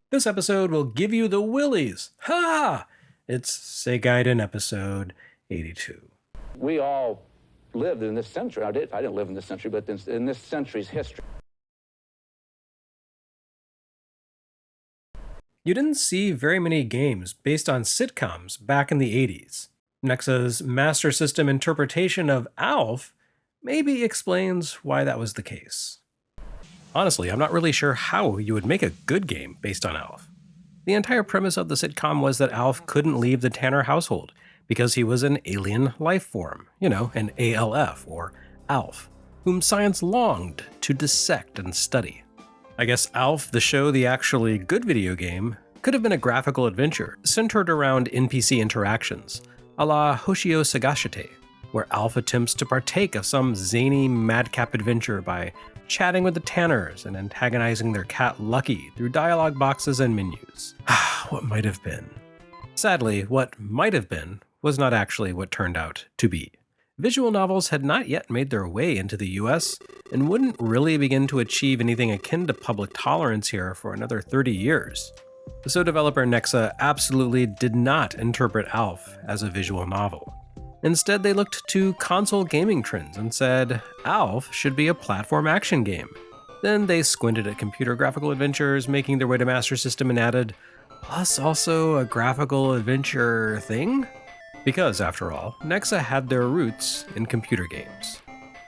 This episode will give you the willies. Ha! It's Segaiden episode 82. We all lived in this century. I didn't live in this century, but in this century's history. You didn't see very many games based on sitcoms back in the 80s. Nexa's Master System interpretation of ALF maybe explains why that was the case. Honestly, I'm not really sure how you would make a good game based on ALF. The entire premise of the sitcom was that ALF couldn't leave the Tanner household because he was an alien life form, an ALF or ALF, whom science longed to dissect and study. I guess ALF, the show, the actually good video game, could have been a graphical adventure centered around NPC interactions, a la Hoshio Sagashite, where ALF attempts to partake of some zany madcap adventure by chatting with the Tanners and antagonizing their cat Lucky through dialogue boxes and menus. What might have been. Sadly, what might have been was not actually what turned out to be. Visual novels had not yet made their way into the US and wouldn't really begin to achieve anything akin to public tolerance here for another 30 years. So developer Nexa absolutely did not interpret ALF as a visual novel. Instead, they looked to console gaming trends and said, ALF should be a platform action game. Then they squinted at computer graphical adventures making their way to Master System and added, plus also a graphical adventure thing? Because, after all, Nexa had their roots in computer games.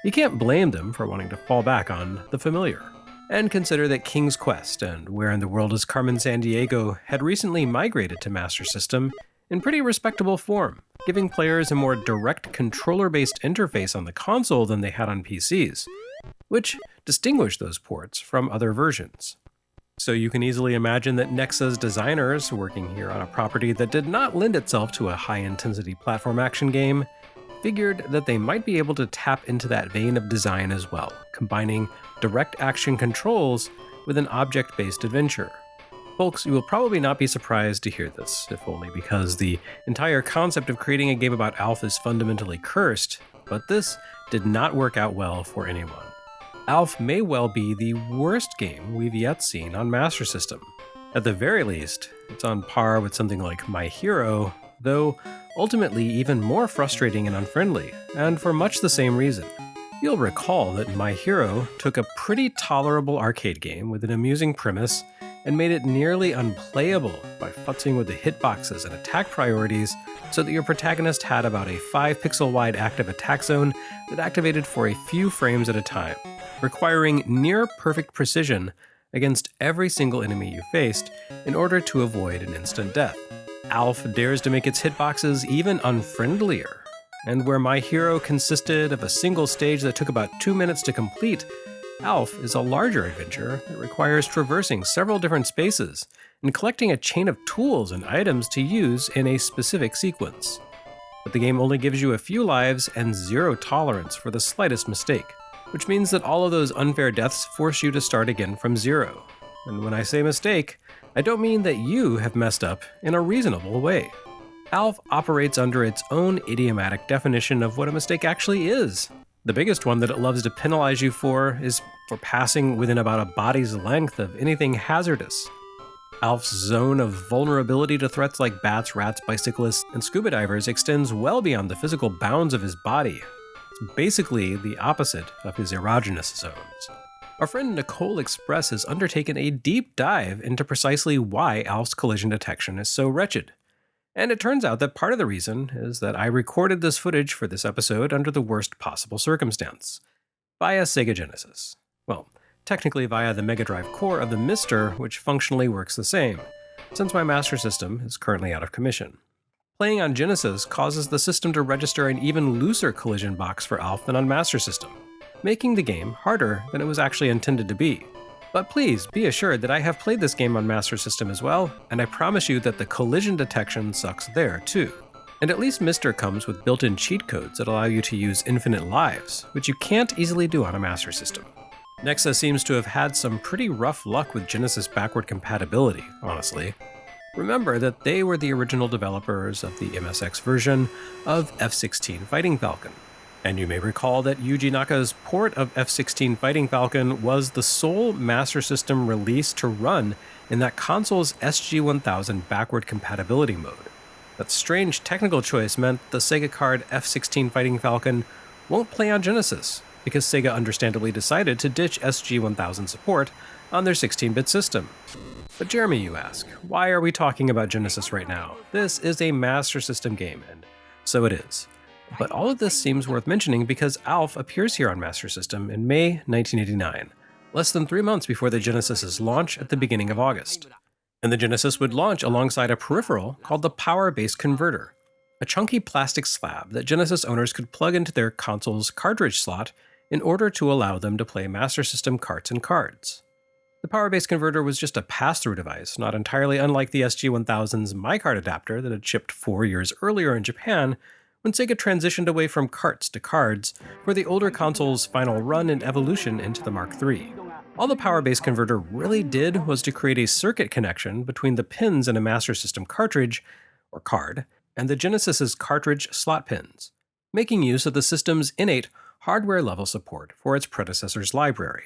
You can't blame them for wanting to fall back on the familiar. And consider that King's Quest and Where in the World is Carmen Sandiego had recently migrated to Master System in pretty respectable form, giving players a more direct controller-based interface on the console than they had on PCs, which distinguished those ports from other versions. So you can easily imagine that Nexa's designers, working here on a property that did not lend itself to a high-intensity platform action game, figured that they might be able to tap into that vein of design as well, combining direct action controls with an object-based adventure. Folks, you will probably not be surprised to hear this, if only because the entire concept of creating a game about ALF is fundamentally cursed, but this did not work out well for anyone. ALF may well be the worst game we've yet seen on Master System. At the very least, it's on par with something like My Hero, though ultimately even more frustrating and unfriendly, and for much the same reason. You'll recall that My Hero took a pretty tolerable arcade game with an amusing premise and made it nearly unplayable by futzing with the hitboxes and attack priorities so that your protagonist had about a 5-pixel wide active attack zone that activated for a few frames at a time, requiring near perfect precision against every single enemy you faced in order to avoid an instant death. ALF dares to make its hitboxes even unfriendlier, and where My Hero consisted of a single stage that took about 2 minutes to complete, ALF is a larger adventure that requires traversing several different spaces and collecting a chain of tools and items to use in a specific sequence. But the game only gives you a few lives and zero tolerance for the slightest mistake, which means that all of those unfair deaths force you to start again from zero. And when I say mistake, I don't mean that you have messed up in a reasonable way. ALF operates under its own idiomatic definition of what a mistake actually is. The biggest one that it loves to penalize you for is for passing within about a body's length of anything hazardous. ALF's zone of vulnerability to threats like bats, rats, bicyclists, and scuba divers extends well beyond the physical bounds of his body. It's basically the opposite of his erogenous zones. Our friend Nicole Express has undertaken a deep dive into precisely why ALF's collision detection is so wretched. And it turns out that part of the reason is that I recorded this footage for this episode under the worst possible circumstance, via Sega Genesis. Well, technically via the Mega Drive core of the MiSTer, which functionally works the same, since my Master System is currently out of commission. Playing on Genesis causes the system to register an even looser collision box for ALF than on Master System, making the game harder than it was actually intended to be. But please be assured that I have played this game on Master System as well, and I promise you that the collision detection sucks there too. And at least MiSTer comes with built-in cheat codes that allow you to use infinite lives, which you can't easily do on a Master System. Nexa seems to have had some pretty rough luck with Genesis backward compatibility, honestly. Remember that they were the original developers of the MSX version of F-16 Fighting Falcon. And you may recall that Yuji Naka's port of F-16 Fighting Falcon was the sole Master System release to run in that console's SG-1000 backward compatibility mode. That strange technical choice meant the Sega card F-16 Fighting Falcon won't play on Genesis, because Sega understandably decided to ditch SG-1000 support on their 16-bit system. But Jeremy, you ask, why are we talking about Genesis right now? This is a Master System game, and so it is. But all of this seems worth mentioning because ALF appears here on Master System in May 1989, less than 3 months before the Genesis's launch at the beginning of August. And the Genesis would launch alongside a peripheral called the power-based converter, a chunky plastic slab that Genesis owners could plug into their console's cartridge slot in order to allow them to play Master System carts and cards. The power-based converter was just a pass-through device, not entirely unlike the SG-1000's MiCard adapter that had shipped 4 years earlier in Japan, when Sega transitioned away from carts to cards for the older console's final run and evolution into the Mark III. All the power-based converter really did was to create a circuit connection between the pins in a Master System cartridge, or card, and the Genesis's cartridge slot pins, making use of the system's innate hardware-level support for its predecessor's library.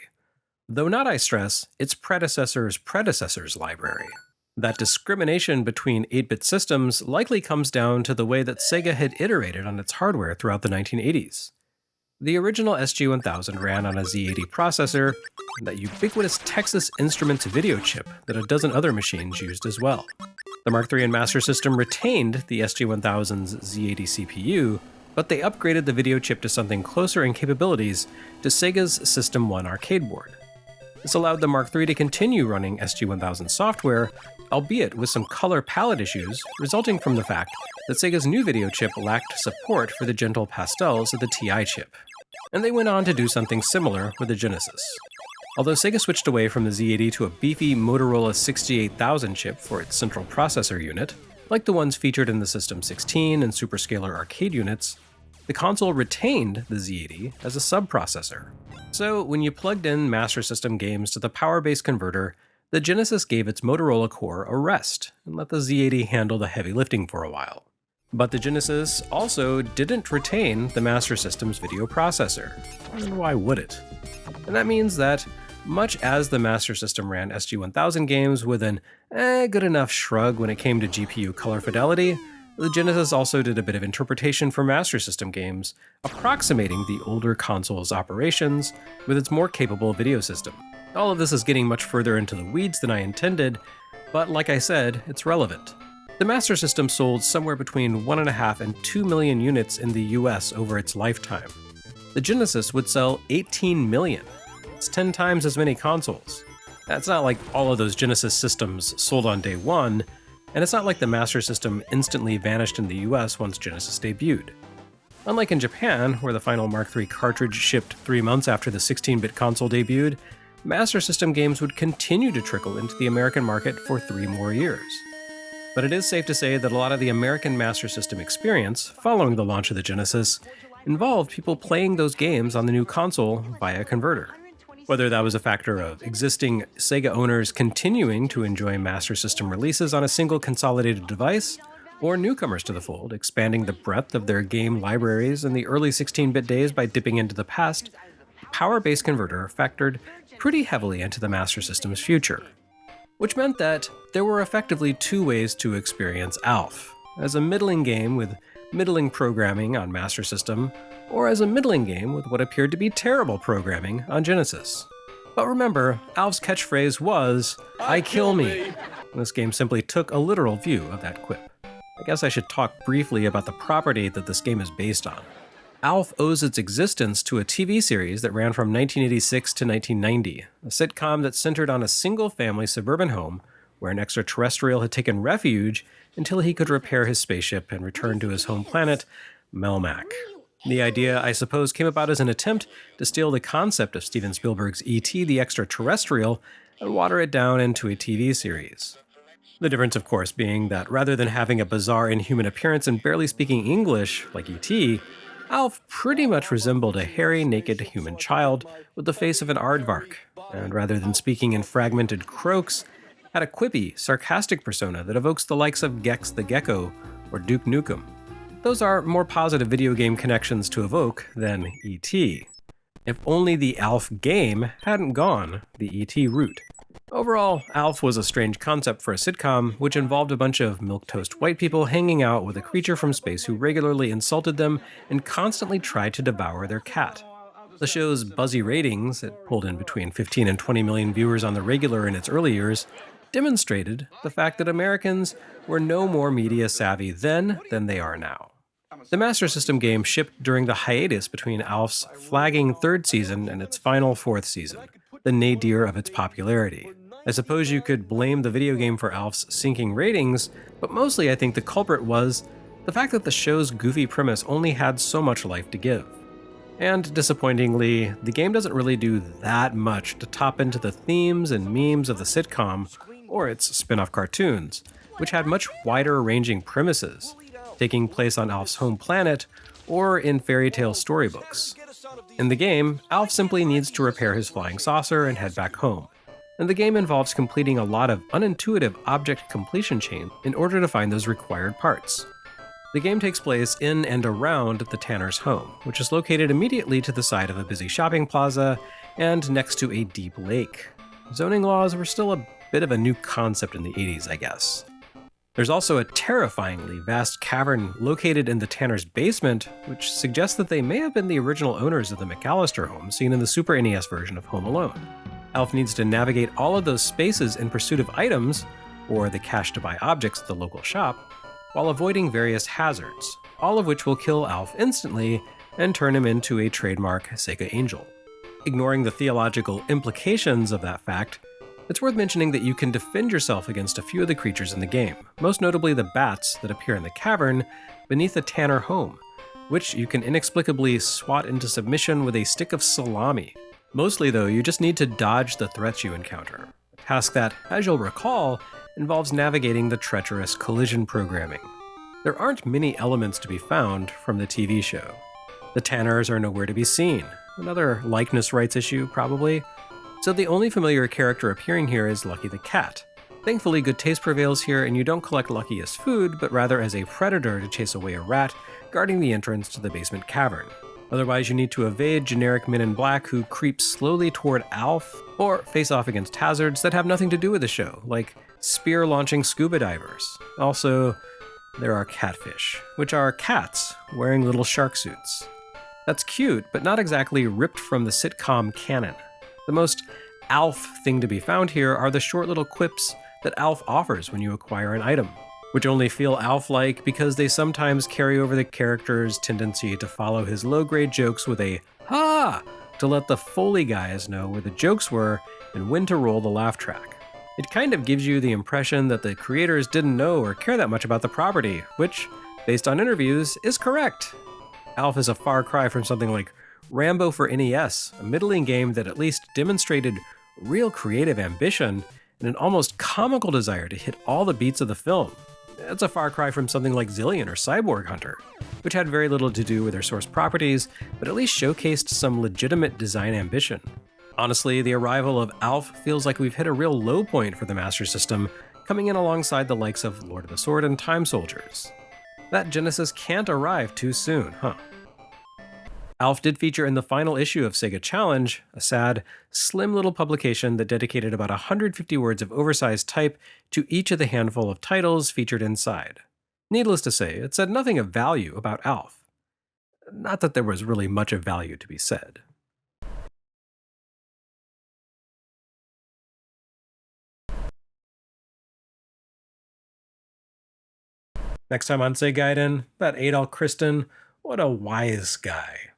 Though not, I stress, its predecessor's library. That discrimination between 8-bit systems likely comes down to the way that Sega had iterated on its hardware throughout the 1980s. The original SG-1000 ran on a Z80 processor and that ubiquitous Texas Instruments video chip that a dozen other machines used as well. The Mark III and Master System retained the SG-1000's Z80 CPU, but they upgraded the video chip to something closer in capabilities to Sega's System 1 arcade board. This allowed the Mark III to continue running SG-1000 software, albeit with some color palette issues resulting from the fact that Sega's new video chip lacked support for the gentle pastels of the TI chip. And they went on to do something similar with the Genesis. Although Sega switched away from the Z80 to a beefy Motorola 68000 chip for its central processor unit, like the ones featured in the System 16 and Superscalar arcade units, the console retained the Z80 as a subprocessor. So when you plugged in Master System games to the power-based converter, the Genesis gave its Motorola core a rest and let the Z80 handle the heavy lifting for a while. But the Genesis also didn't retain the Master System's video processor, and why would it? And that means that, much as the Master System ran SG-1000 games with an good enough shrug when it came to GPU color fidelity, the Genesis also did a bit of interpretation for Master System games, approximating the older console's operations with its more capable video system. All of this is getting much further into the weeds than I intended, but like I said, it's relevant. The Master System sold somewhere between 1.5 and 2 million units in the US over its lifetime. The Genesis would sell 18 million. It's 10 times as many consoles. That's not like all of those Genesis systems sold on day one, and it's not like the Master System instantly vanished in the US once Genesis debuted. Unlike in Japan, where the final Mark III cartridge shipped 3 months after the 16-bit console debuted, Master System games would continue to trickle into the American market for 3 more years. But it is safe to say that a lot of the American Master System experience, following the launch of the Genesis, involved people playing those games on the new console via a converter. Whether that was a factor of existing Sega owners continuing to enjoy Master System releases on a single consolidated device, or newcomers to the fold expanding the breadth of their game libraries in the early 16-bit days by dipping into the past, the power-based converter factored pretty heavily into the Master System's future. Which meant that there were effectively 2 ways to experience ALF, as a middling game with middling programming on Master System, or as a middling game with what appeared to be terrible programming on Genesis. But remember, ALF's catchphrase was, "I kill me." This game simply took a literal view of that quip. I guess I should talk briefly about the property that this game is based on. ALF owes its existence to a TV series that ran from 1986 to 1990, a sitcom that centered on a single-family suburban home where an extraterrestrial had taken refuge until he could repair his spaceship and return to his home planet, Melmac. The idea, I suppose, came about as an attempt to steal the concept of Steven Spielberg's E.T. the Extraterrestrial and water it down into a TV series. The difference, of course, being that rather than having a bizarre inhuman appearance and barely speaking English, like E.T., ALF pretty much resembled a hairy, naked human child with the face of an aardvark, and rather than speaking in fragmented croaks, had a quippy, sarcastic persona that evokes the likes of Gex the Gecko or Duke Nukem. Those are more positive video game connections to evoke than E.T. If only the ALF game hadn't gone the E.T. route. Overall, ALF was a strange concept for a sitcom, which involved a bunch of milquetoast white people hanging out with a creature from space who regularly insulted them and constantly tried to devour their cat. The show's buzzy ratings, it pulled in between 15 and 20 million viewers on the regular in its early years, demonstrated the fact that Americans were no more media savvy then than they are now. The Master System game shipped during the hiatus between ALF's flagging third season and its final fourth season, the nadir of its popularity. I suppose you could blame the video game for ALF's sinking ratings, but mostly I think the culprit was the fact that the show's goofy premise only had so much life to give. And disappointingly, the game doesn't really do that much to top into the themes and memes of the sitcom or its spin-off cartoons, which had much wider ranging premises, taking place on Alf's home planet or in fairy tale storybooks. In the game, Alf simply needs to repair his flying saucer and head back home, and the game involves completing a lot of unintuitive object completion chain in order to find those required parts. The game takes place in and around the Tanner's home, which is located immediately to the side of a busy shopping plaza and next to a deep lake. Zoning laws were still a bit of a new concept in the 80s, I guess. There's also a terrifyingly vast cavern located in the Tanner's basement, which suggests that they may have been the original owners of the McAllister home seen in the Super NES version of Home Alone. Alf needs to navigate all of those spaces in pursuit of items, or the cash to buy objects at the local shop, while avoiding various hazards, all of which will kill Alf instantly and turn him into a trademark Sega Angel. Ignoring the theological implications of that fact, it's worth mentioning that you can defend yourself against a few of the creatures in the game, most notably the bats that appear in the cavern beneath the Tanner home, which you can inexplicably swat into submission with a stick of salami. Mostly though, you just need to dodge the threats you encounter, a task that, as you'll recall, involves navigating the treacherous collision programming. There aren't many elements to be found from the TV show. The Tanners are nowhere to be seen, another likeness rights issue probably, so the only familiar character appearing here is Lucky the cat. Thankfully, good taste prevails here, and you don't collect Lucky as food, but rather as a predator to chase away a rat guarding the entrance to the basement cavern. Otherwise, you need to evade generic men in black who creep slowly toward Alf, or face off against hazards that have nothing to do with the show, like spear-launching scuba divers. Also, there are catfish, which are cats wearing little shark suits. That's cute, but not exactly ripped from the sitcom canon. The most Alf thing to be found here are the short little quips that Alf offers when you acquire an item, which only feel Alf-like because they sometimes carry over the character's tendency to follow his low-grade jokes with a "ha!" to let the Foley guys know where the jokes were and when to roll the laugh track. It kind of gives you the impression that the creators didn't know or care that much about the property, which, based on interviews, is correct. Alf is a far cry from something like Rambo for NES, a middling game that at least demonstrated real creative ambition and an almost comical desire to hit all the beats of the film. It's a far cry from something like Zillion or Cyborg Hunter, which had very little to do with their source properties, but at least showcased some legitimate design ambition. Honestly, the arrival of Alf feels like we've hit a real low point for the Master System, coming in alongside the likes of Lord of the Sword and Time Soldiers. That Genesis can't arrive too soon, huh? Alf did feature in the final issue of Sega Challenge, a sad, slim little publication that dedicated about 150 words of oversized type to each of the handful of titles featured inside. Needless to say, it said nothing of value about Alf. Not that there was really much of value to be said. Next time on Segaiden, that Adol Christen, what a wise guy.